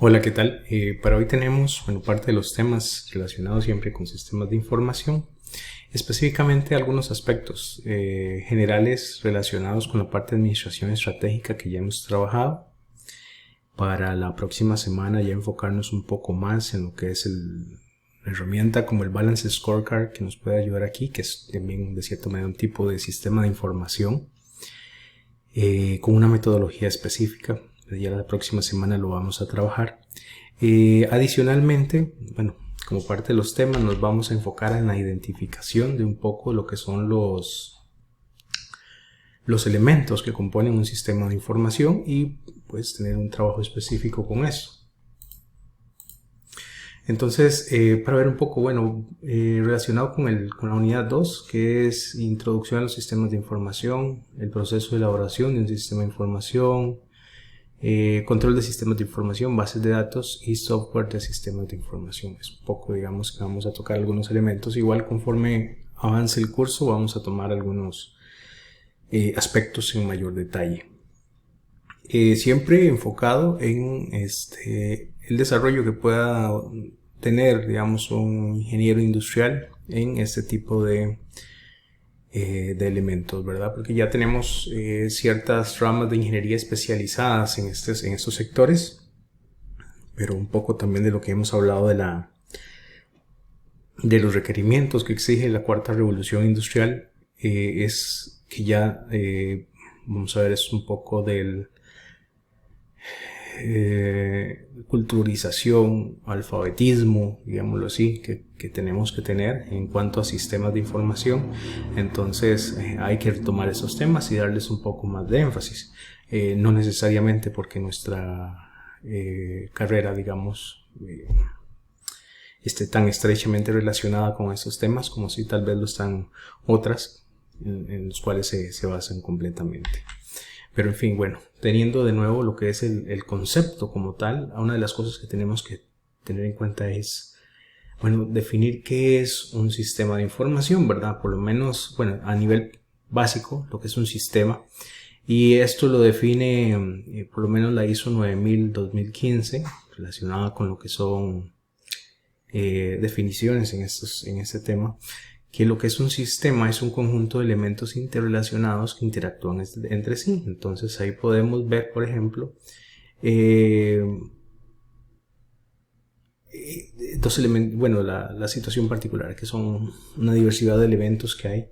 Hola, ¿qué tal? Para hoy tenemos, parte de los temas relacionados siempre con sistemas de información, específicamente algunos aspectos generales relacionados con la parte de administración estratégica que ya hemos trabajado. Para la próxima semana ya enfocarnos un poco más en lo que es la herramienta como el Balance Scorecard que nos puede ayudar aquí, que es también de cierta manera un tipo de sistema de información con una metodología específica. Ya la próxima semana lo vamos a trabajar. Adicionalmente, como parte de los temas nos vamos a enfocar en la identificación de un poco lo que son los elementos que componen un sistema de información y pues tener un trabajo específico con eso. Entonces, para ver un poco, relacionado con la unidad 2, que es Introducción a los sistemas de información, el proceso de elaboración de un sistema de información, control de sistemas de información, bases de datos y software de sistemas de información. Es un poco, digamos, que vamos a tocar algunos elementos. Igual conforme avance el curso vamos a tomar algunos aspectos en mayor detalle. Siempre enfocado en el desarrollo que pueda tener, digamos, un ingeniero industrial en este tipo de elementos, ¿verdad? Porque ya tenemos ciertas ramas de ingeniería especializadas en estos sectores, pero un poco también de lo que hemos hablado de los requerimientos que exige la cuarta revolución industrial, es que ya vamos a ver, es un poco del culturización, alfabetismo, digámoslo así, que tenemos que tener en cuanto a sistemas de información. Entonces hay que retomar esos temas y darles un poco más de énfasis, no necesariamente porque nuestra carrera, digamos, esté tan estrechamente relacionada con esos temas como si tal vez lo están otras en los cuales se basan completamente. Pero en fin, teniendo de nuevo lo que es el concepto como tal, una de las cosas que tenemos que tener en cuenta es, definir qué es un sistema de información, ¿verdad? Por lo menos, a nivel básico, lo que es un sistema. Y esto lo define, por lo menos la ISO 9000-2015, relacionada con lo que son definiciones en este tema. Que lo que es un sistema es un conjunto de elementos interrelacionados que interactúan entre sí. Entonces ahí podemos ver, por ejemplo, dos elementos, la situación particular, que son una diversidad de elementos que hay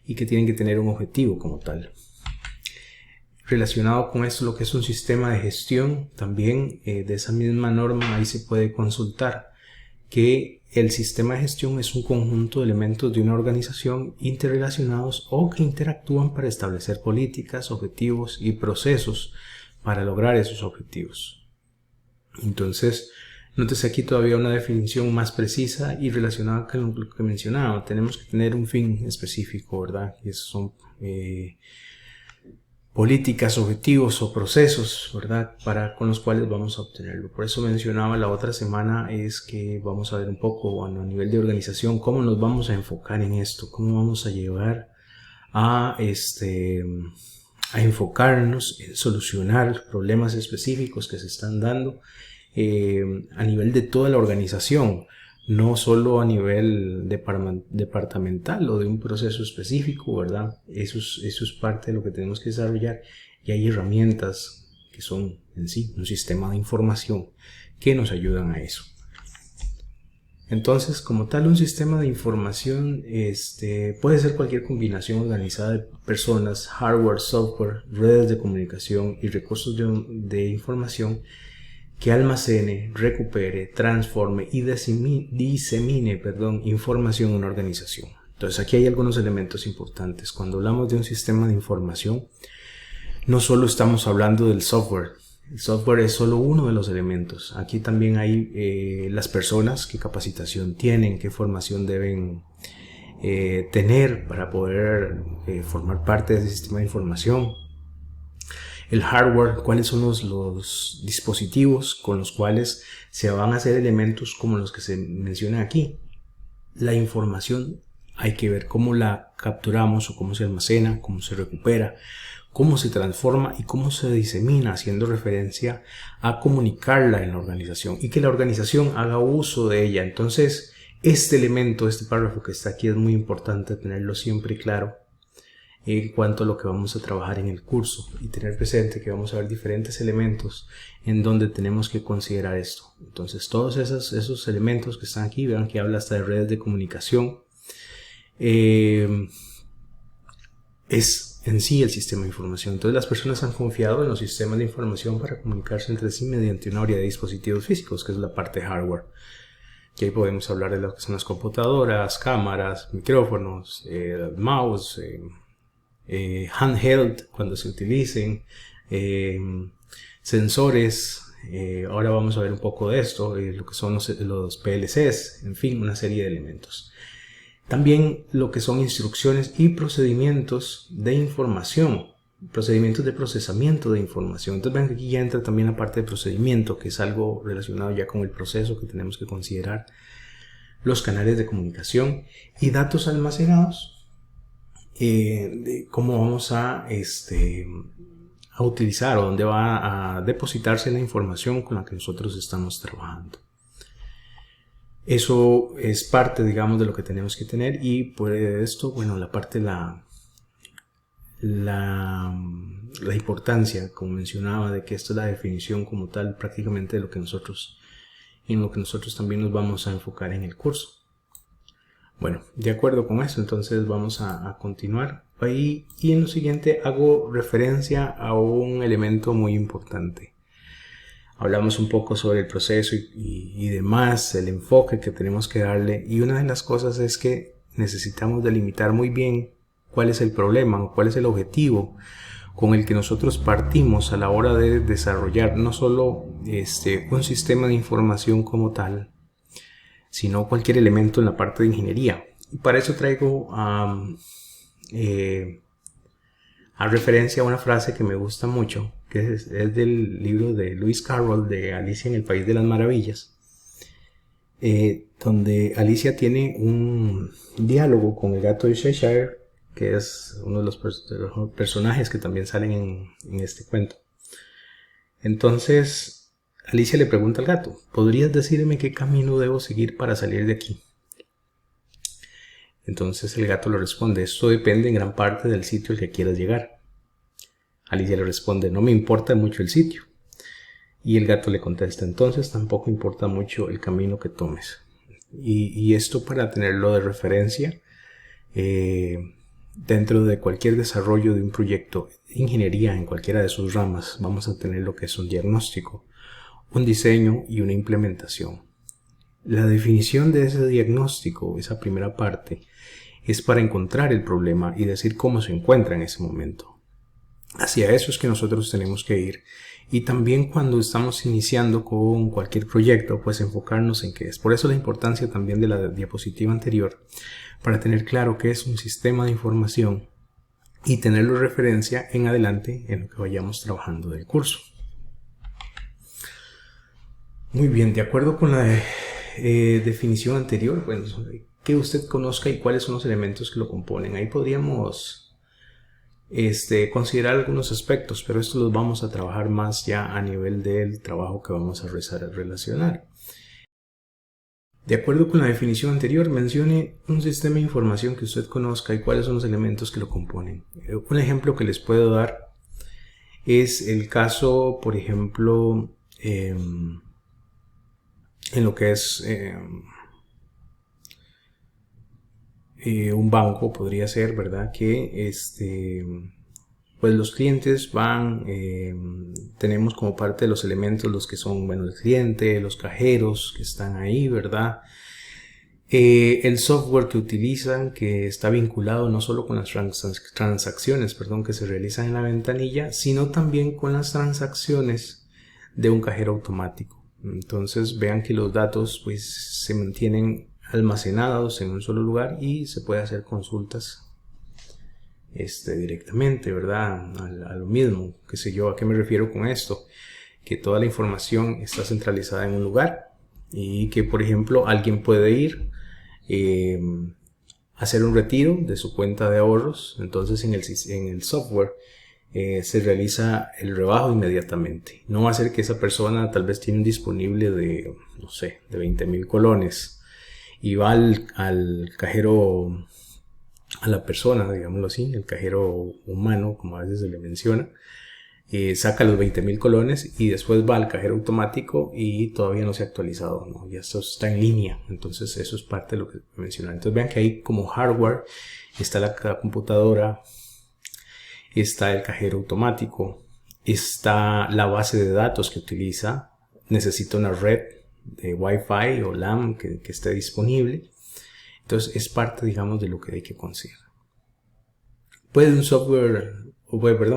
y que tienen que tener un objetivo como tal. Relacionado con esto, lo que es un sistema de gestión, también de esa misma norma ahí se puede consultar que el sistema de gestión es un conjunto de elementos de una organización interrelacionados o que interactúan para establecer políticas, objetivos y procesos para lograr esos objetivos. Entonces, nótese aquí todavía una definición más precisa y relacionada con lo que mencionaba. Tenemos que tener un fin específico, ¿verdad? Y esos son políticas, objetivos o procesos, ¿verdad? Con los cuales vamos a obtenerlo. Por eso mencionaba la otra semana es que vamos a ver un poco, a nivel de organización, cómo nos vamos a enfocar en esto, cómo vamos a llevar a enfocarnos en solucionar problemas específicos que se están dando a nivel de toda la organización, no solo a nivel departamental o de un proceso específico, ¿verdad? Eso es parte de lo que tenemos que desarrollar, y hay herramientas que son en sí un sistema de información que nos ayudan a eso. Entonces, como tal, un sistema de información puede ser cualquier combinación organizada de personas, hardware, software, redes de comunicación y recursos de información que almacene, recupere, transforme y disemine información en una organización. Entonces aquí hay algunos elementos importantes. Cuando hablamos de un sistema de información, no solo estamos hablando del software. El software es solo uno de los elementos. Aquí también hay las personas, qué capacitación tienen, qué formación deben tener para poder formar parte de ese sistema de información. El hardware, cuáles son los dispositivos con los cuales se van a hacer elementos como los que se mencionan aquí. La información hay que ver cómo la capturamos o cómo se almacena, cómo se recupera, cómo se transforma y cómo se disemina, haciendo referencia a comunicarla en la organización y que la organización haga uso de ella. Entonces, este elemento, este párrafo que está aquí es muy importante tenerlo siempre claro en cuanto a lo que vamos a trabajar en el curso y tener presente que vamos a ver diferentes elementos en donde tenemos que considerar esto. Entonces, todos esos elementos que están aquí, vean que habla hasta de redes de comunicación, es en sí el sistema de información. Entonces las personas han confiado en los sistemas de información para comunicarse entre sí mediante una área de dispositivos físicos, que es la parte hardware. Y ahí podemos hablar de lo que son las computadoras, cámaras, micrófonos, mouse, handheld cuando se utilicen, sensores. Ahora vamos a ver un poco de esto, lo que son los PLCs, en fin, una serie de elementos. También lo que son instrucciones y procedimientos de información, procedimientos de procesamiento de información. Entonces ven que aquí ya entra también la parte de procedimiento, que es algo relacionado ya con el proceso que tenemos que considerar, los canales de comunicación y datos almacenados, de cómo vamos a utilizar o dónde va a depositarse la información con la que nosotros estamos trabajando. Eso es parte, digamos, de lo que tenemos que tener y por esto, bueno, la parte de la importancia, como mencionaba, de que esta es la definición como tal prácticamente de lo que nosotros, en lo que nosotros también nos vamos a enfocar en el curso. Bueno, de acuerdo con eso, entonces vamos a continuar ahí y en lo siguiente hago referencia a un elemento muy importante. Hablamos un poco sobre el proceso y demás, el enfoque que tenemos que darle, y una de las cosas es que necesitamos delimitar muy bien cuál es el problema o cuál es el objetivo con el que nosotros partimos a la hora de desarrollar no solo un sistema de información como tal, sino cualquier elemento en la parte de ingeniería. Y para eso traigo a referencia a una frase que me gusta mucho, que es del libro de Lewis Carroll de Alicia en el País de las Maravillas, donde Alicia tiene un diálogo con el gato de Cheshire, que es uno de los personajes que también salen en este cuento. Entonces Alicia le pregunta al gato: ¿podrías decirme qué camino debo seguir para salir de aquí? Entonces el gato le responde: esto depende en gran parte del sitio al que quieras llegar. Alicia le responde: no me importa mucho el sitio. Y el gato le contesta: entonces tampoco importa mucho el camino que tomes. Y esto para tenerlo de referencia dentro de cualquier desarrollo de un proyecto de ingeniería en cualquiera de sus ramas, vamos a tener lo que es un diagnóstico, un diseño y una implementación. La definición de ese diagnóstico, esa primera parte, es para encontrar el problema y decir cómo se encuentra en ese momento. Hacia eso es que nosotros tenemos que ir. Y también cuando estamos iniciando con cualquier proyecto, pues enfocarnos en qué es. Por eso la importancia también de la diapositiva anterior, para tener claro qué es un sistema de información y tenerlo referencia en adelante en lo que vayamos trabajando del curso. Muy bien, de acuerdo con la definición anterior, bueno, que usted conozca y cuáles son los elementos que lo componen. Ahí podríamos considerar algunos aspectos, pero estos los vamos a trabajar más ya a nivel del trabajo que vamos a relacionar. De acuerdo con la definición anterior, mencione un sistema de información que usted conozca y cuáles son los elementos que lo componen. Un ejemplo que les puedo dar es el caso, por ejemplo, en lo que es un banco, podría ser, ¿verdad? Que pues los clientes van, tenemos como parte de los elementos los que son, bueno, el cliente, los cajeros que están ahí, ¿verdad? El software que utilizan, que está vinculado no solo con las transacciones, que se realizan en la ventanilla, sino también con las transacciones de un cajero automático. Entonces vean que los datos pues se mantienen almacenados en un solo lugar y se puede hacer consultas directamente, ¿verdad? A lo mismo, qué sé yo, ¿a qué me refiero con esto? Que toda la información está centralizada en un lugar y que, por ejemplo, alguien puede ir hacer un retiro de su cuenta de ahorros. Entonces en el software se realiza el rebajo inmediatamente. No va a ser que esa persona tal vez tiene un disponible de, no sé, de 20,000 colones y va al cajero, a la persona, digámoslo así, el cajero humano, como a veces se le menciona, saca los 20,000 colones y después va al cajero automático y todavía no se ha actualizado, ¿no? Ya esto está en línea. Entonces eso es parte de lo que mencioné. Entonces vean que ahí como hardware está la computadora, está el cajero automático, está la base de datos que utiliza, necesita una red de Wi-Fi o LAN que esté disponible. Entonces es parte, digamos, de lo que hay que considerar. ¿Puede un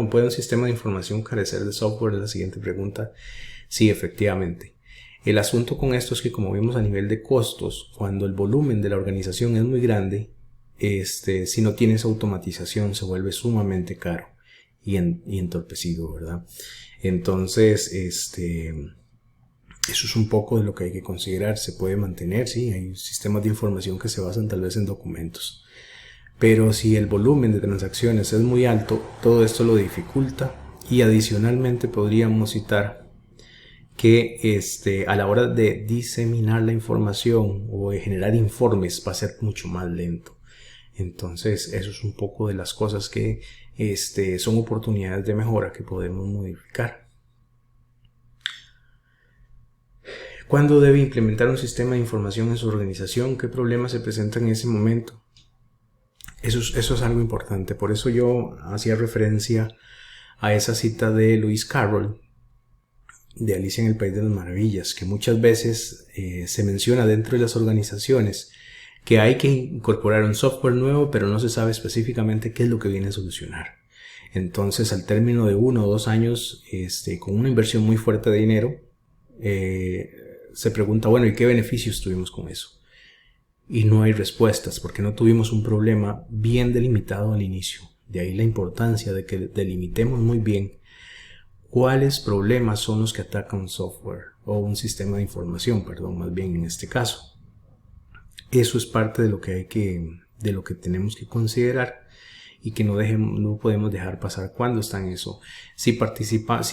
¿puede un sistema de información carecer de software? Es la siguiente pregunta. Sí, efectivamente. El asunto con esto es que, como vimos a nivel de costos, cuando el volumen de la organización es muy grande, si no tienes automatización se vuelve sumamente caro y entorpecido, ¿verdad? Entonces, eso es un poco de lo que hay que considerar. Se puede mantener, sí, hay sistemas de información que se basan tal vez en documentos. Pero si el volumen de transacciones es muy alto, todo esto lo dificulta, y adicionalmente podríamos citar que a la hora de diseminar la información o de generar informes va a ser mucho más lento. Entonces eso es un poco de las cosas que son oportunidades de mejora que podemos modificar. ¿Cuándo debe implementar un sistema de información en su organización? ¿Qué problemas se presentan en ese momento? Eso es algo importante. Por eso yo hacía referencia a esa cita de Lewis Carroll de Alicia en el País de las Maravillas, que muchas veces se menciona dentro de las organizaciones que hay que incorporar un software nuevo, pero no se sabe específicamente qué es lo que viene a solucionar. Entonces, al término de 1 o 2 años, con una inversión muy fuerte de dinero, se pregunta, bueno, ¿y qué beneficios tuvimos con eso? Y no hay respuestas porque no tuvimos un problema bien delimitado al inicio. De ahí la importancia de que delimitemos muy bien cuáles problemas son los que atacan un software o un sistema de información, perdón, más bien en este caso. Eso es parte de lo que tenemos que considerar y que no podemos dejar pasar. ¿Cuándo está en eso? Si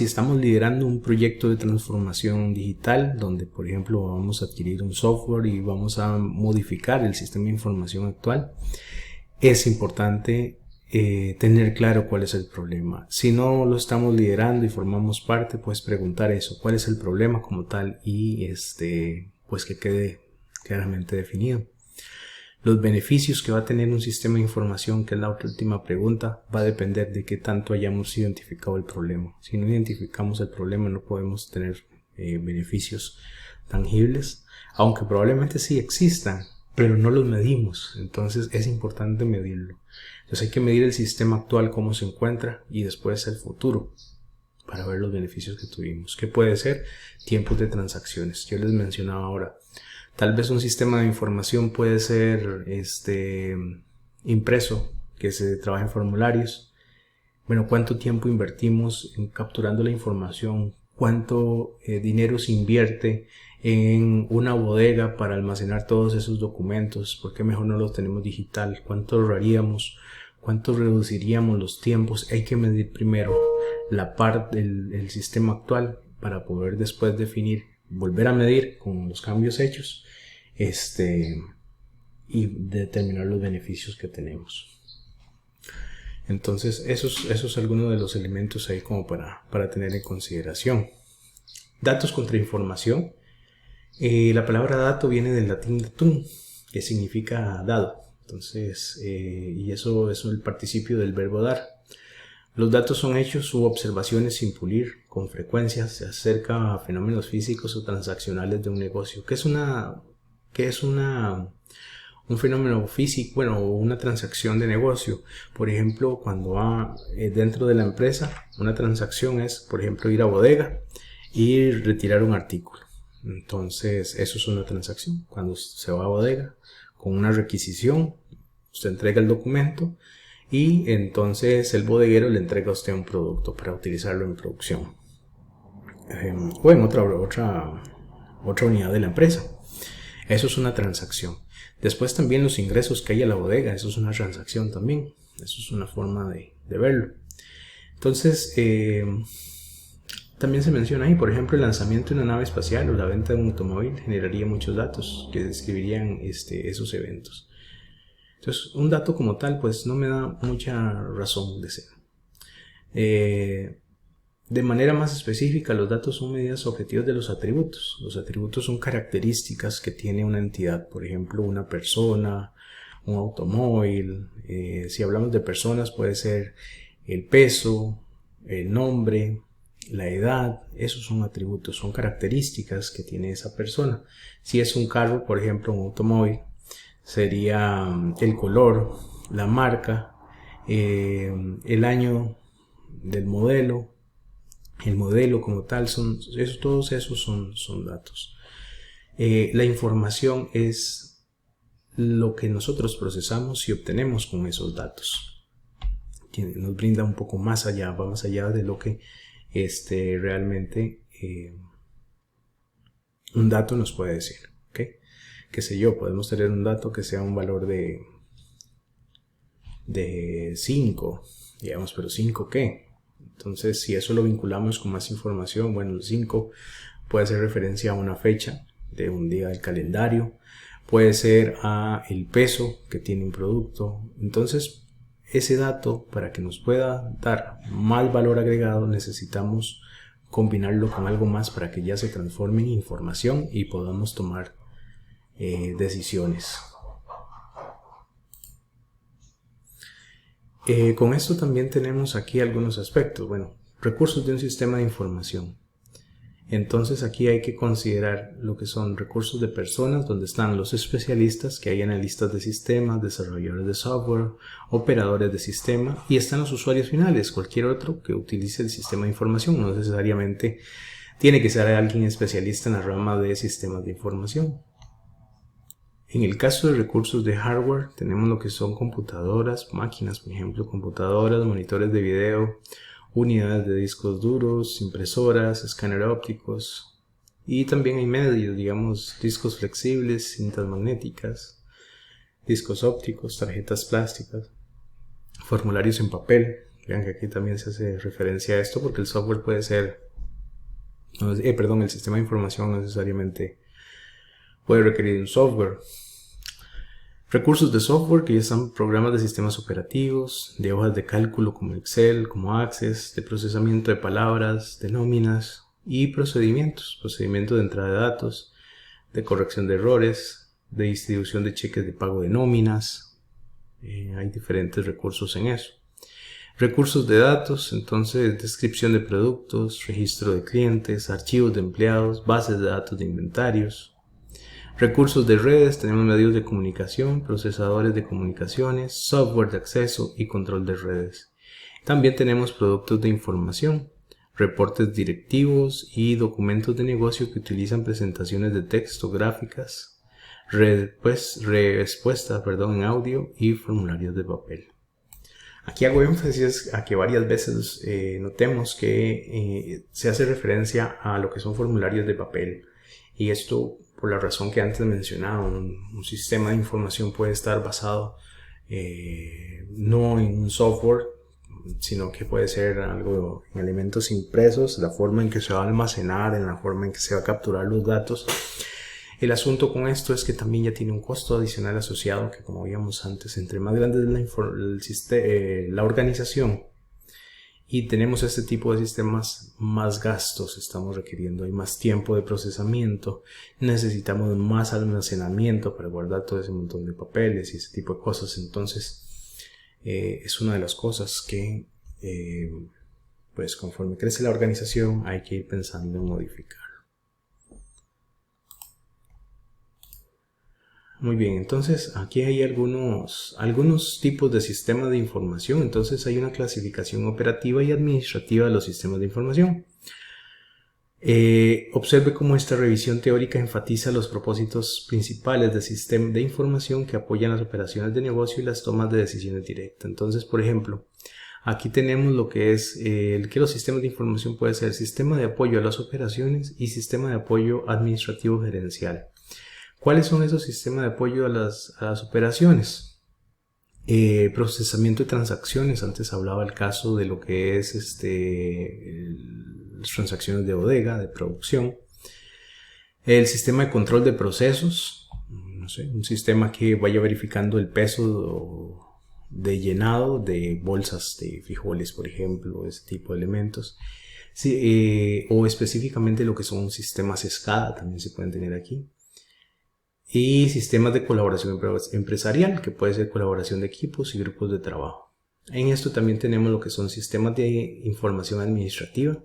estamos liderando un proyecto de transformación digital donde, por ejemplo, vamos a adquirir un software y vamos a modificar el sistema de información actual, es importante tener claro cuál es el problema. Si no lo estamos liderando y formamos parte, pues preguntar eso, cuál es el problema como tal, y pues que quede claramente definido. Los beneficios que va a tener un sistema de información, que es la última pregunta, va a depender de qué tanto hayamos identificado el problema. Si no identificamos el problema, no podemos tener beneficios tangibles, aunque probablemente sí existan, pero no los medimos. Entonces es importante medirlo. Entonces hay que medir el sistema actual, cómo se encuentra, y después el futuro, para ver los beneficios que tuvimos. ¿Qué puede ser? Tiempos de transacciones. Yo les mencionaba ahora. Tal vez un sistema de información puede ser impreso, que se trabaja en formularios. Bueno, ¿cuánto tiempo invertimos en capturando la información? ¿Cuánto dinero se invierte en una bodega para almacenar todos esos documentos? ¿Por qué mejor no los tenemos digital? ¿Cuánto ahorraríamos? ¿Cuánto reduciríamos los tiempos? Hay que medir primero la parte del sistema actual para poder después definir, volver a medir con los cambios hechos, y determinar los beneficios que tenemos. Entonces eso es alguno de los elementos ahí como para tener en consideración. Datos contra información. La palabra dato viene del latín datum, que significa dado. Entonces, y eso es el participio del verbo dar. Los datos son hechos u observaciones sin pulir con frecuencia acerca a fenómenos físicos o transaccionales de un negocio. ¿Qué es un fenómeno físico? Bueno, una transacción de negocio. Por ejemplo, cuando va dentro de la empresa, una transacción es, por ejemplo, ir a bodega y retirar un artículo. Entonces, eso es una transacción. Cuando se va a bodega con una requisición, usted entrega el documento y entonces el bodeguero le entrega a usted un producto para utilizarlo en producción o en otra unidad de la empresa. Eso es una transacción. Después también los ingresos que hay a la bodega, eso es una transacción también. Eso es una forma de verlo. Entonces, también se menciona ahí, por ejemplo, el lanzamiento de una nave espacial o la venta de un automóvil generaría muchos datos que describirían esos eventos. Entonces, un dato como tal, pues no me da mucha razón de ser. De manera más específica, los datos son medidas objetivas de los atributos. Los atributos son características que tiene una entidad, por ejemplo, una persona, un automóvil. Si hablamos de personas, puede ser el peso, el nombre, la edad. Esos son atributos, son características que tiene esa persona. Si es un carro, por ejemplo, un automóvil, sería el color, la marca, el año del modelo, el modelo como tal, todos esos son datos. La información es lo que nosotros procesamos y obtenemos con esos datos, que nos brinda un poco más allá, va más allá de lo que realmente un dato nos puede decir. ¿Okay? Qué sé yo, podemos tener un dato que sea un valor de 5, digamos, pero 5 ¿qué? Entonces, si eso lo vinculamos con más información, bueno, el 5 puede hacer referencia a una fecha de un día del calendario, puede ser a el peso que tiene un producto. Entonces, ese dato, para que nos pueda dar más valor agregado, necesitamos combinarlo con algo más para que ya se transforme en información y podamos tomar decisiones. Con esto también tenemos aquí algunos aspectos. Bueno, recursos de un sistema de información. Entonces aquí hay que considerar lo que son recursos de personas, donde están los especialistas, que hay analistas de sistemas, desarrolladores de software, operadores de sistema, y están los usuarios finales, cualquier otro que utilice el sistema de información. No necesariamente tiene que ser alguien especialista en la rama de sistemas de información. En el caso de recursos de hardware, tenemos lo que son computadoras, máquinas, por ejemplo, computadoras, monitores de video, unidades de discos duros, impresoras, escáneres ópticos, y también hay medios, digamos, discos flexibles, cintas magnéticas, discos ópticos, tarjetas plásticas, formularios en papel. Vean que aquí también se hace referencia a esto porque el software puede ser, el sistema de información no necesariamente puede requerir un software. Recursos de software, que ya están programas de sistemas operativos, de hojas de cálculo como Excel, como Access, de procesamiento de palabras, de nóminas y procedimientos de entrada de datos, de corrección de errores, de distribución de cheques de pago de nóminas. Hay diferentes recursos en eso. Recursos de datos, entonces descripción de productos, registro de clientes, archivos de empleados, bases de datos de inventarios. Recursos de redes, tenemos medios de comunicación, procesadores de comunicaciones, software de acceso y control de redes. También tenemos productos de información, reportes directivos y documentos de negocio que utilizan presentaciones de texto, gráficas, respuestas en audio y formularios de papel. Aquí hago énfasis a que varias veces notemos que se hace referencia a lo que son formularios de papel, y esto por la razón que antes mencionaba. Un sistema de información puede estar basado no en un software, sino que puede ser algo en elementos impresos, la forma en que se va a almacenar, en la forma en que se va a capturar los datos. El asunto con esto es que también ya tiene un costo adicional asociado, que como veíamos antes, entre más grande es la organización y tenemos este tipo de sistemas, más gastos estamos requiriendo. Hay más tiempo de procesamiento, necesitamos más almacenamiento para guardar todo ese montón de papeles y ese tipo de cosas. Entonces es una de las cosas que pues conforme crece la organización hay que ir pensando en modificar. Muy bien, entonces aquí hay algunos tipos de sistemas de información. Entonces hay una clasificación operativa y administrativa de los sistemas de información. Observe cómo esta revisión teórica enfatiza los propósitos principales del sistema de información que apoyan las operaciones de negocio y las tomas de decisiones directas. Entonces, por ejemplo, aquí tenemos lo que es que los sistemas de información pueden ser sistema de apoyo a las operaciones y sistema de apoyo administrativo gerencial. ¿Cuáles son esos sistemas de apoyo a las operaciones? Procesamiento de transacciones. Antes hablaba el caso de lo que es las transacciones de bodega, de producción. El sistema de control de procesos, no sé, un sistema que vaya verificando el peso de llenado de bolsas de frijoles, por ejemplo, ese tipo de elementos. Sí, o específicamente lo que son sistemas SCADA, también se pueden tener aquí. Y sistemas de colaboración empresarial, que puede ser colaboración de equipos y grupos de trabajo. En esto también tenemos lo que son sistemas de información administrativa,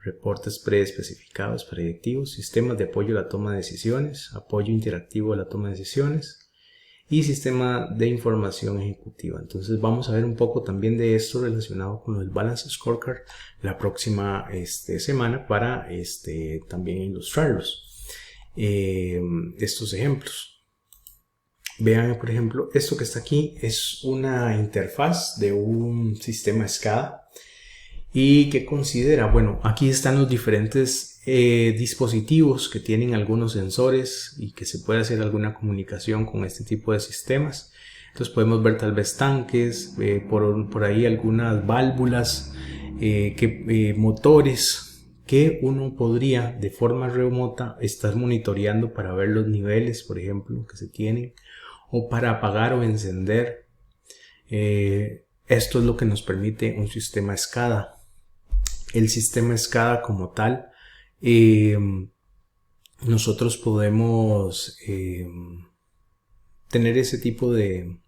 reportes preespecificados, predictivos, sistemas de apoyo a la toma de decisiones, apoyo interactivo a la toma de decisiones y sistema de información ejecutiva. Entonces vamos a ver un poco también de esto relacionado con el Balance Scorecard la próxima semana para también ilustrarlos. Estos ejemplos. Vean, por ejemplo, esto que está aquí es una interfaz de un sistema SCADA. ¿Y qué considera? Bueno, aquí están los diferentes dispositivos que tienen algunos sensores y que se puede hacer alguna comunicación con este tipo de sistemas. Entonces podemos ver tal vez tanques, por ahí algunas válvulas, motores que uno podría de forma remota estar monitoreando para ver los niveles, por ejemplo, que se tienen, o para apagar o encender. Esto es lo que nos permite un sistema SCADA. El sistema SCADA como tal, nosotros podemos tener ese tipo de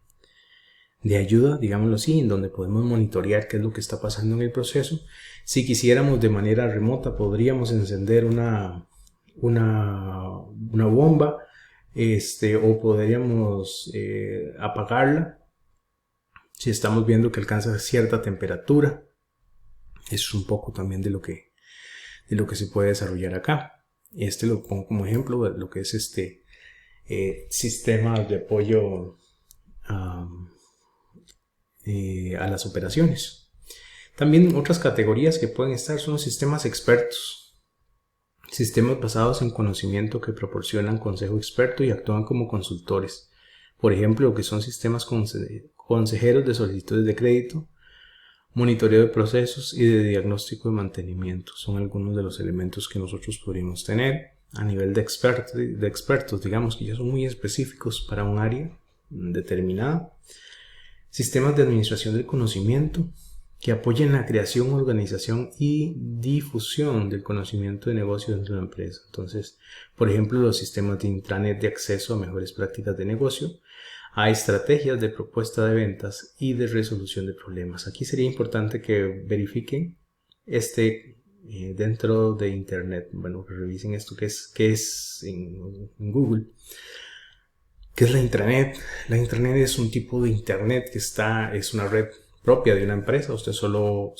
ayuda, digámoslo así, en donde podemos monitorear qué es lo que está pasando en el proceso. Si quisiéramos de manera remota, podríamos encender una bomba, o podríamos apagarla si estamos viendo que alcanza cierta temperatura. Es un poco también de lo que se puede desarrollar acá. Lo pongo como ejemplo de lo que es sistema de apoyo a las operaciones. También otras categorías que pueden estar son los sistemas expertos. Sistemas basados en conocimiento que proporcionan consejo experto y actúan como consultores. Por ejemplo, lo que son sistemas consejeros de solicitudes de crédito, monitoreo de procesos y de diagnóstico de mantenimiento. Son algunos de los elementos que nosotros podríamos tener a nivel de expertos, digamos que ya son muy específicos para un área determinada. Sistemas de administración del conocimiento que apoyen la creación, organización y difusión del conocimiento de negocio dentro de la empresa. Entonces, por ejemplo, los sistemas de intranet de acceso a mejores prácticas de negocio, a estrategias de propuesta de ventas y de resolución de problemas. Aquí sería importante que verifiquen dentro de internet, bueno, que revisen esto que es en Google. ¿Qué es la intranet? La intranet es un tipo de internet que es una red propia de una empresa. Usted solo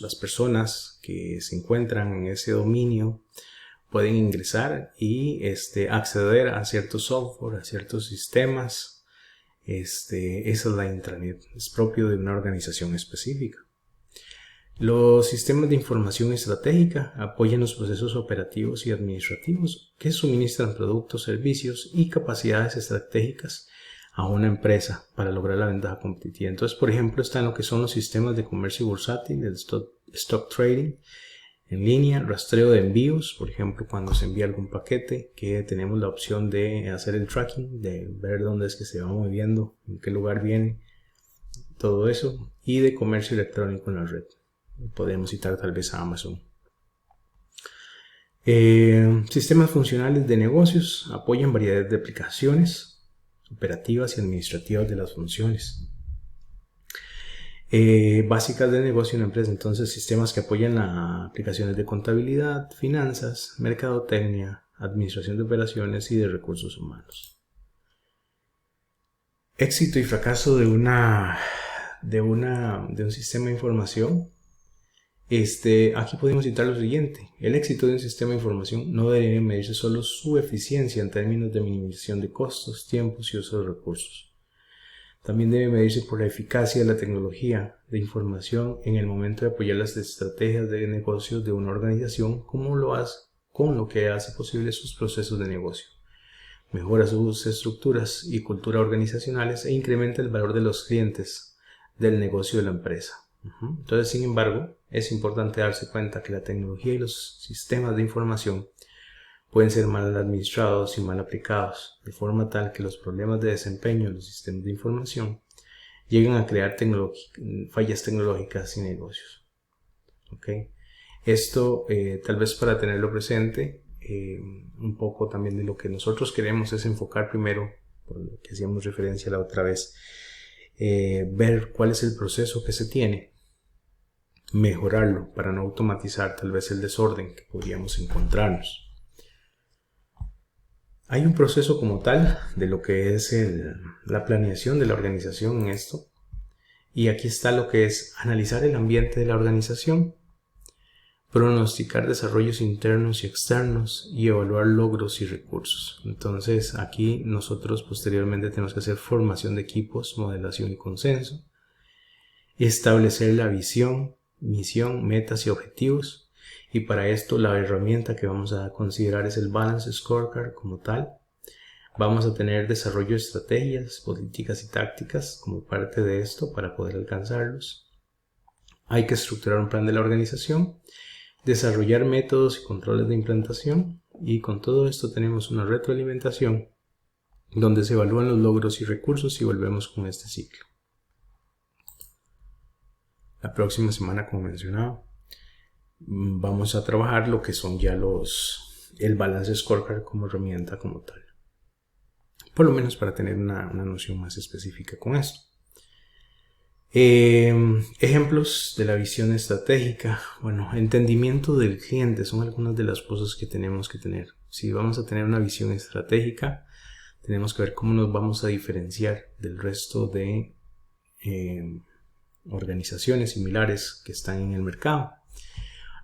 las personas que se encuentran en ese dominio pueden ingresar y acceder a ciertos software, a ciertos sistemas. Esa es la intranet, es propio de una organización específica. Los sistemas de información estratégica apoyan los procesos operativos y administrativos que suministran productos, servicios y capacidades estratégicas a una empresa para lograr la ventaja competitiva. Entonces, por ejemplo, están lo que son los sistemas de comercio bursátil, el stock trading en línea, rastreo de envíos, por ejemplo, cuando se envía algún paquete, que tenemos la opción de hacer el tracking, de ver dónde es que se va moviendo, en qué lugar viene, todo eso, y de comercio electrónico en la red. Podemos citar tal vez a Amazon. Sistemas funcionales de negocios apoyan variedad de aplicaciones operativas y administrativas de las funciones básicas de negocio en una empresa. Entonces, sistemas que apoyan las aplicaciones de contabilidad, finanzas, mercadotecnia, administración de operaciones y de recursos humanos. Éxito y fracaso de un sistema de información. Aquí podemos citar lo siguiente: el éxito de un sistema de información no debe medirse solo su eficiencia en términos de minimización de costos, tiempos y uso de recursos. También debe medirse por la eficacia de la tecnología de información en el momento de apoyar las estrategias de negocios de una organización, con lo que hace posible sus procesos de negocio. mejora sus estructuras y cultura organizacionales e incrementa el valor de los clientes del negocio de la empresa. Entonces, sin embargo, es importante darse cuenta que la tecnología y los sistemas de información pueden ser mal administrados y mal aplicados, de forma tal que los problemas de desempeño de los sistemas de información llegan a crear fallas tecnológicas y negocios. Esto, tal vez para tenerlo presente, un poco también de lo que nosotros queremos es enfocar primero, por lo que hacíamos referencia la otra vez, ver cuál es el proceso que se tiene, mejorarlo para no automatizar tal vez el desorden que podríamos encontrarnos. Hay un proceso como tal de lo que es la planeación de la organización en esto, y aquí está lo que es analizar el ambiente de la organización, pronosticar desarrollos internos y externos y evaluar logros y recursos. Entonces aquí nosotros posteriormente tenemos que hacer formación de equipos, modelación y consenso, establecer la visión, misión, metas y objetivos, y para esto la herramienta que vamos a considerar es el Balance Scorecard como tal. Vamos a tener desarrollo de estrategias, políticas y tácticas como parte de esto para poder alcanzarlos. Hay que estructurar un plan de la organización, desarrollar métodos y controles de implantación, y con todo esto tenemos una retroalimentación donde se evalúan los logros y recursos y volvemos con este ciclo. La próxima semana, como mencionaba, vamos a trabajar lo que son ya el Balance Scorecard como herramienta como tal, por lo menos para tener una noción más específica con esto. Ejemplos de la visión estratégica. Bueno, entendimiento del cliente son algunas de las cosas que tenemos que tener. Si vamos a tener una visión estratégica, tenemos que ver cómo nos vamos a diferenciar del resto de organizaciones similares que están en el mercado.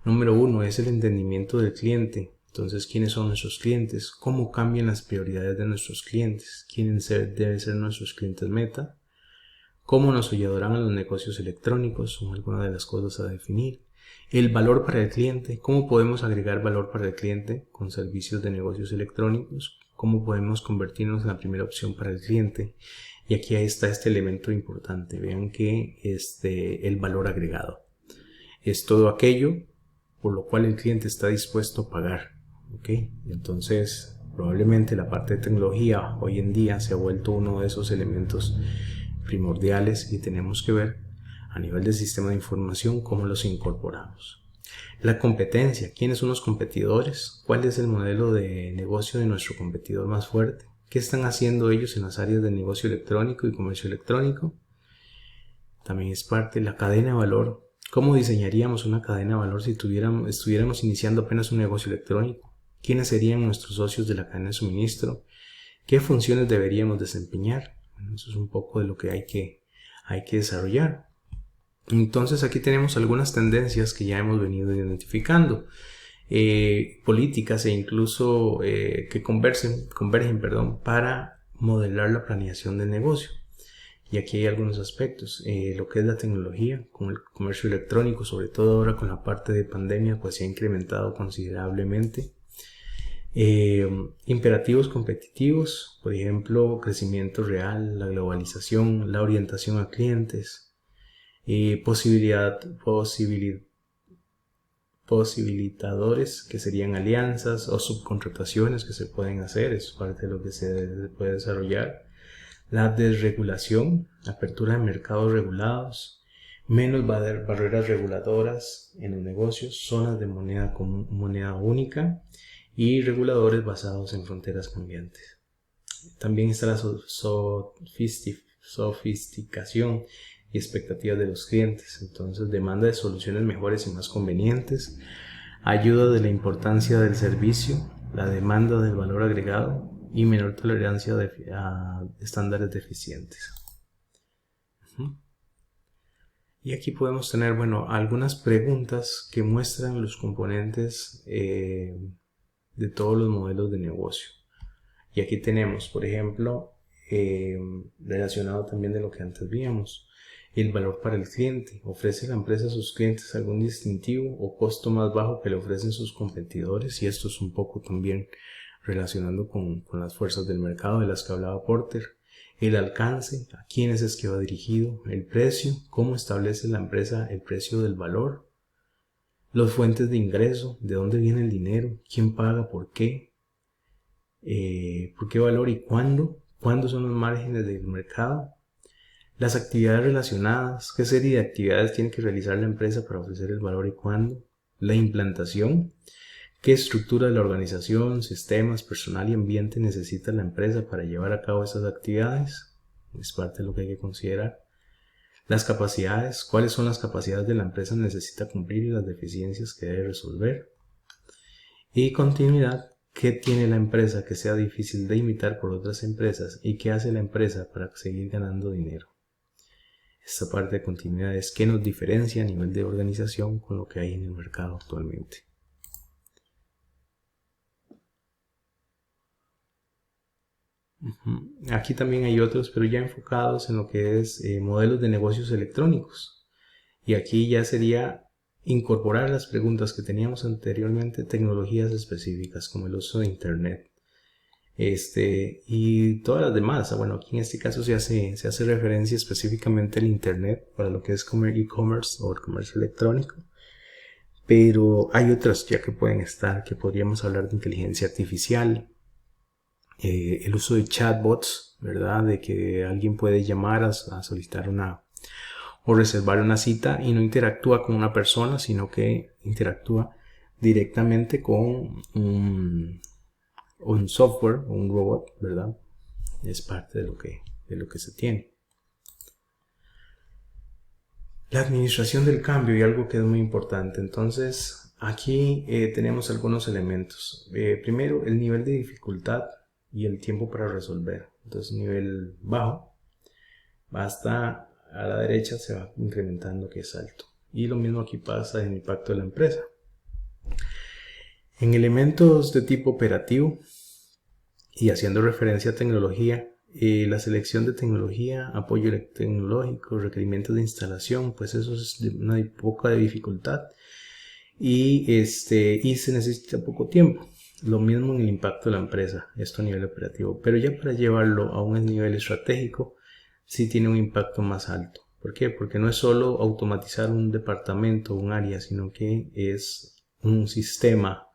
Número 1 es el entendimiento del cliente. Entonces, ¿quiénes son nuestros clientes? ¿Cómo cambian las prioridades de nuestros clientes? ¿Quiénes deben ser nuestros clientes meta? ¿Cómo nos ayudarán a los negocios electrónicos? Son algunas de las cosas a definir. El valor para el cliente. ¿Cómo podemos agregar valor para el cliente con servicios de negocios electrónicos? ¿Cómo podemos convertirnos en la primera opción para el cliente? Y aquí está este elemento importante. Vean que el valor agregado es todo aquello por lo cual el cliente está dispuesto a pagar. Entonces, probablemente la parte de tecnología hoy en día se ha vuelto uno de esos elementos primordiales y tenemos que ver a nivel del sistema de información cómo los incorporamos. La competencia, ¿quiénes son los competidores? ¿Cuál es el modelo de negocio de nuestro competidor más fuerte? ¿Qué están haciendo ellos en las áreas de negocio electrónico y comercio electrónico? También es parte de la cadena de valor. ¿Cómo diseñaríamos una cadena de valor si estuviéramos iniciando apenas un negocio electrónico? ¿Quiénes serían nuestros socios de la cadena de suministro? ¿Qué funciones deberíamos desempeñar? Bueno, eso es un poco de lo que hay que desarrollar. Entonces aquí tenemos algunas tendencias que ya hemos venido identificando. Políticas e incluso que convergen para modelar la planeación del negocio. Y aquí hay algunos aspectos, lo que es la tecnología, con el comercio electrónico, sobre todo ahora con la parte de pandemia, pues se ha incrementado considerablemente. Imperativos competitivos, por ejemplo, crecimiento real, la globalización, la orientación a clientes, posibilitadores que serían alianzas o subcontrataciones que se pueden hacer, es parte de lo que se puede desarrollar. La desregulación, apertura de mercados regulados, menos barreras reguladoras en los negocios, zonas de moneda única y reguladores basados en fronteras cambiantes. También está la sofisticación y expectativas de los clientes. Entonces, demanda de soluciones mejores y más convenientes, ayuda de la importancia del servicio, la demanda del valor agregado y menor tolerancia a estándares deficientes. Y aquí podemos tener, algunas preguntas que muestran los componentes de todos los modelos de negocio. Y aquí tenemos, por ejemplo, relacionado también de lo que antes vimos, el valor para el cliente. ¿Ofrece la empresa a sus clientes algún distintivo o costo más bajo que le ofrecen sus competidores? Y esto es un poco también relacionando con las fuerzas del mercado de las que hablaba Porter, el alcance, a quiénes es que va dirigido, el precio, cómo establece la empresa el precio del valor, las fuentes de ingreso, de dónde viene el dinero, quién paga, por qué valor y cuándo son los márgenes del mercado, las actividades relacionadas, qué serie de actividades tiene que realizar la empresa para ofrecer el valor y cuándo, la implantación, qué estructura de la organización, sistemas, personal y ambiente necesita la empresa para llevar a cabo esas actividades, es parte de lo que hay que considerar. Las capacidades, cuáles son las capacidades de la empresa necesita cumplir y las deficiencias que debe resolver. Y continuidad, qué tiene la empresa que sea difícil de imitar por otras empresas y qué hace la empresa para seguir ganando dinero. Esta parte de continuidad es qué nos diferencia a nivel de organización con lo que hay en el mercado actualmente. Aquí también hay otros, pero ya enfocados en lo que es modelos de negocios electrónicos. Y aquí ya sería incorporar las preguntas que teníamos anteriormente, tecnologías específicas como el uso de Internet. Y todas las demás. Bueno, aquí en este caso se hace referencia específicamente al Internet para lo que es e-commerce o el comercio electrónico. Pero hay otras ya que pueden estar, que podríamos hablar de inteligencia artificial, el uso de chatbots, ¿verdad? De que alguien puede llamar a solicitar o reservar una cita y no interactúa con una persona, sino que interactúa directamente con un software o un robot, ¿verdad? Es parte de lo que se tiene. La administración del cambio y algo que es muy importante. Entonces, aquí tenemos algunos elementos. Primero, el nivel de dificultad y el tiempo para resolver. Entonces, nivel bajo, hasta a la derecha se va incrementando, que es alto. Y lo mismo aquí pasa en el impacto de la empresa. En elementos de tipo operativo y haciendo referencia a tecnología, la selección de tecnología, apoyo tecnológico, requerimientos de instalación, pues eso es de una poca de dificultad y se necesita poco tiempo. Lo mismo en el impacto de la empresa, esto a nivel operativo, pero ya para llevarlo a un nivel estratégico sí tiene un impacto más alto. ¿Por qué? Porque no es solo automatizar un departamento, un área, sino que es un sistema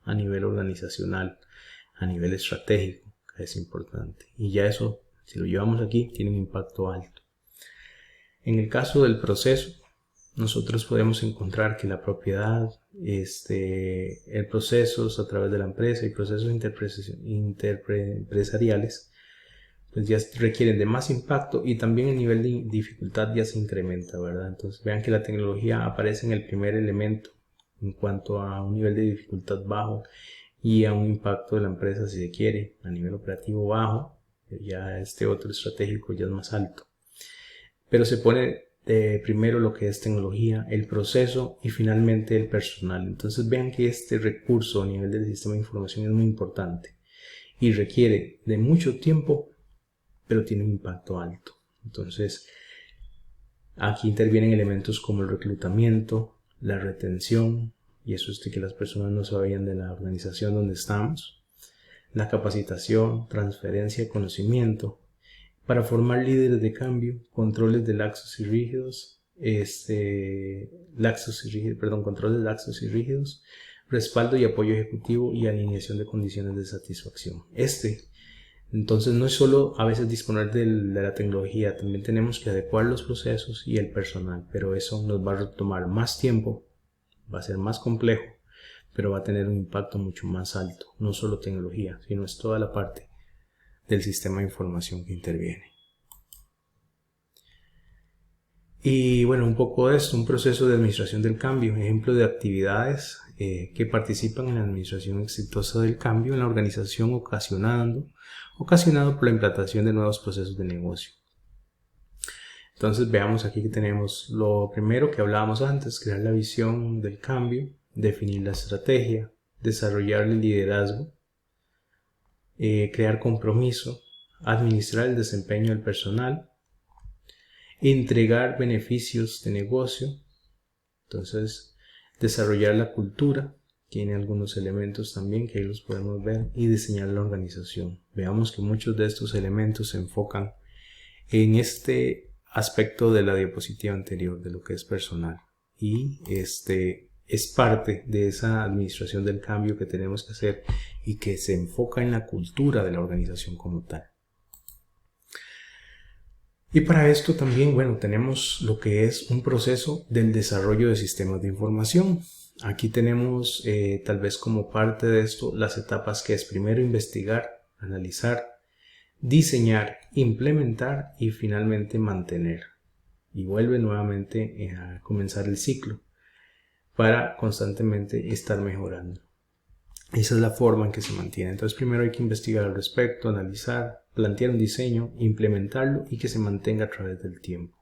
a nivel organizacional, a nivel estratégico, que es importante. Y ya eso, si lo llevamos aquí, tiene un impacto alto. En el caso del proceso, nosotros podemos encontrar que la propiedad, el procesos a través de la empresa y procesos interempresariales, pues ya requieren de más impacto y también el nivel de dificultad ya se incrementa, ¿verdad? Entonces vean que la tecnología aparece en el primer elemento en cuanto a un nivel de dificultad bajo y a un impacto de la empresa, si se quiere, a nivel operativo bajo. Ya este otro estratégico ya es más alto, pero se pone primero lo que es tecnología, el proceso y finalmente el personal. Entonces vean que este recurso a nivel del sistema de información es muy importante y requiere de mucho tiempo, pero tiene un impacto alto. Entonces aquí intervienen elementos como el reclutamiento, la retención, y eso es de que las personas no se vayan de la organización donde estamos, la capacitación, transferencia de conocimiento, para formar líderes de cambio, controles de laxos y rígidos, controles de laxos y rígidos, respaldo y apoyo ejecutivo y alineación de condiciones de satisfacción. Entonces no es solo a veces disponer de la tecnología, también tenemos que adecuar los procesos y el personal, pero eso nos va a tomar más tiempo, va a ser más complejo, pero va a tener un impacto mucho más alto. No solo tecnología, sino es toda la parte del sistema de información que interviene. Y bueno, un poco de esto, un proceso de administración del cambio, ejemplo de actividades que participan en la administración exitosa del cambio en la organización ocasionado por la implantación de nuevos procesos de negocio. Entonces veamos aquí que tenemos lo primero que hablábamos antes, crear la visión del cambio, definir la estrategia, desarrollar el liderazgo, crear compromiso, administrar el desempeño del personal, entregar beneficios de negocio, entonces desarrollar la cultura, Tiene algunos elementos también que ahí los podemos ver, y diseñar la organización. Veamos que muchos de estos elementos se enfocan en este aspecto de la diapositiva anterior, de lo que es personal, y es parte de esa administración del cambio que tenemos que hacer y que se enfoca en la cultura de la organización como tal. Y para esto también, bueno, tenemos lo que es un proceso del desarrollo de sistemas de información. Aquí tenemos tal vez como parte de esto las etapas que es primero investigar, analizar, diseñar, implementar y finalmente mantener. Y vuelve nuevamente a comenzar el ciclo para constantemente estar mejorando. Esa es la forma en que se mantiene. Entonces primero hay que investigar al respecto, analizar, plantear un diseño, implementarlo y que se mantenga a través del tiempo.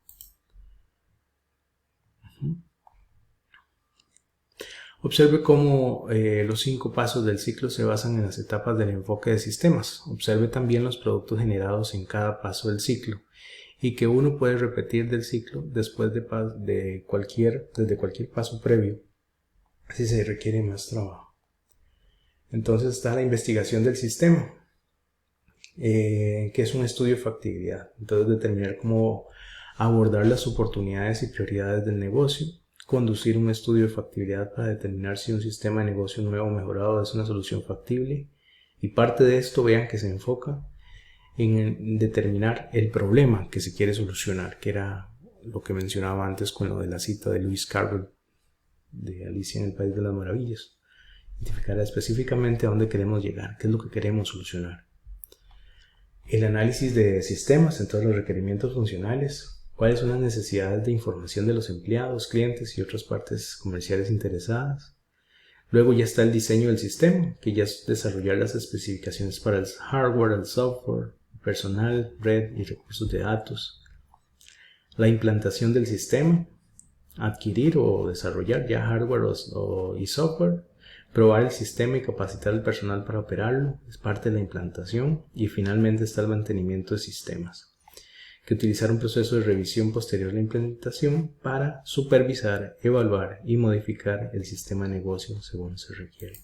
Observe cómo los 5 pasos del ciclo se basan en las etapas del enfoque de sistemas. Observe también los productos generados en cada paso del ciclo y que uno puede repetir del ciclo después desde cualquier paso previo si se requiere más trabajo. Entonces está la investigación del sistema, que es un estudio de factibilidad. Entonces determinar cómo abordar las oportunidades y prioridades del negocio, conducir un estudio de factibilidad para determinar si un sistema de negocio nuevo o mejorado es una solución factible, y parte de esto vean que se enfoca en determinar el problema que se quiere solucionar, que era lo que mencionaba antes con lo de la cita de Lewis Carroll de Alicia en el País de las Maravillas. Identificar específicamente a dónde queremos llegar, qué es lo que queremos solucionar. El análisis de sistemas, entonces los requerimientos funcionales, cuáles son las necesidades de información de los empleados, clientes y otras partes comerciales interesadas. Luego ya está el diseño del sistema, que ya es desarrollar las especificaciones para el hardware, el software, personal, red y recursos de datos. La implantación del sistema, adquirir o desarrollar ya hardware y software. Probar el sistema y capacitar al personal para operarlo es parte de la implantación. Y finalmente está el mantenimiento de sistemas, que utilizar un proceso de revisión posterior a la implementación para supervisar, evaluar y modificar el sistema de negocio según se requiere.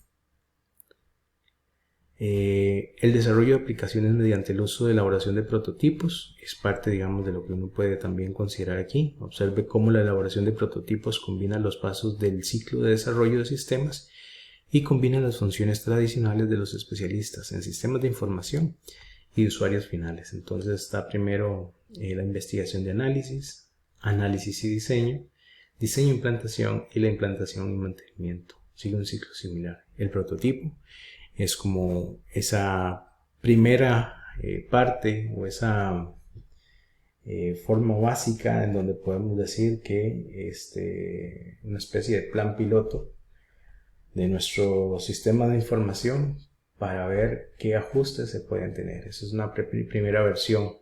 El desarrollo de aplicaciones mediante el uso de elaboración de prototipos es parte, digamos, de lo que uno puede también considerar aquí. Observe cómo la elaboración de prototipos combina los pasos del ciclo de desarrollo de sistemas y combina las funciones tradicionales de los especialistas en sistemas de información y de usuarios finales. Entonces está primero la investigación de análisis, análisis y diseño, diseño e implantación, y la implantación y mantenimiento. Sigue un ciclo similar. El prototipo es como esa primera parte o esa forma básica en donde podemos decir que una especie de plan piloto de nuestro sistema de información para ver qué ajustes se pueden tener. Esa es una primera versión,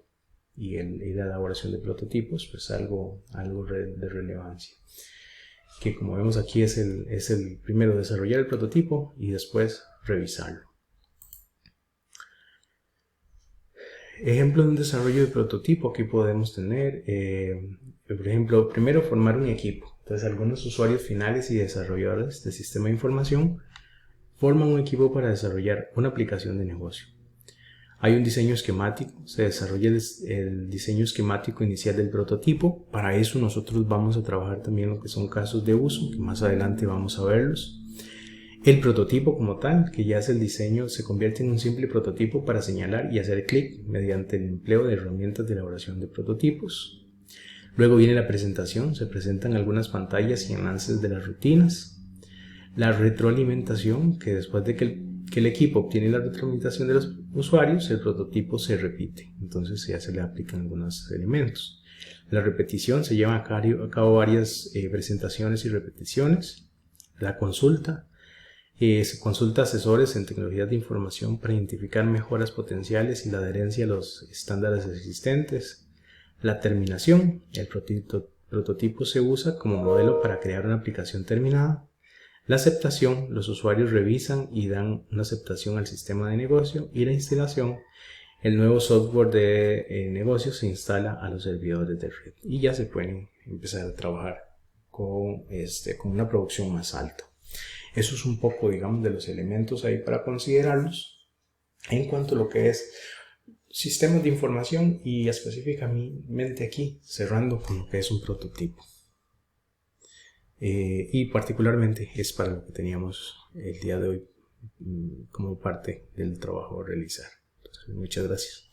y la elaboración de prototipos pues algo de relevancia, que como vemos aquí es el primero, desarrollar el prototipo y después revisarlo. Ejemplo de un desarrollo de prototipo, aquí podemos tener, por ejemplo, primero formar un equipo. Entonces algunos usuarios finales y desarrolladores de sistema de información forman un equipo para desarrollar una aplicación de negocio. Hay un diseño esquemático, se desarrolla el diseño esquemático inicial del prototipo. Para eso nosotros vamos a trabajar también lo que son casos de uso, que más adelante vamos a verlos. El prototipo como tal, que ya es el diseño, se convierte en un simple prototipo para señalar y hacer clic mediante el empleo de herramientas de elaboración de prototipos. Luego viene la presentación, se presentan algunas pantallas y enlaces de las rutinas. La retroalimentación, que después de que el equipo obtiene la retroalimentación de los usuarios, el prototipo se repite, entonces ya se le aplican algunos elementos. La repetición, se llevan a cabo varias presentaciones y repeticiones. La consulta, se consulta a asesores en tecnologías de información para identificar mejoras potenciales y la adherencia a los estándares existentes. La terminación, el prototipo se usa como modelo para crear una aplicación terminada. La aceptación, los usuarios revisan y dan una aceptación al sistema de negocio. Y la instalación, el nuevo software de negocio se instala a los servidores de red y ya se pueden empezar a trabajar con una producción más alta. Eso es un poco, digamos, de los elementos ahí para considerarlos en cuanto a lo que es sistemas de información y específicamente aquí, cerrando con lo que es un prototipo. Y particularmente es para lo que teníamos el día de hoy como parte del trabajo a realizar. Entonces, muchas gracias.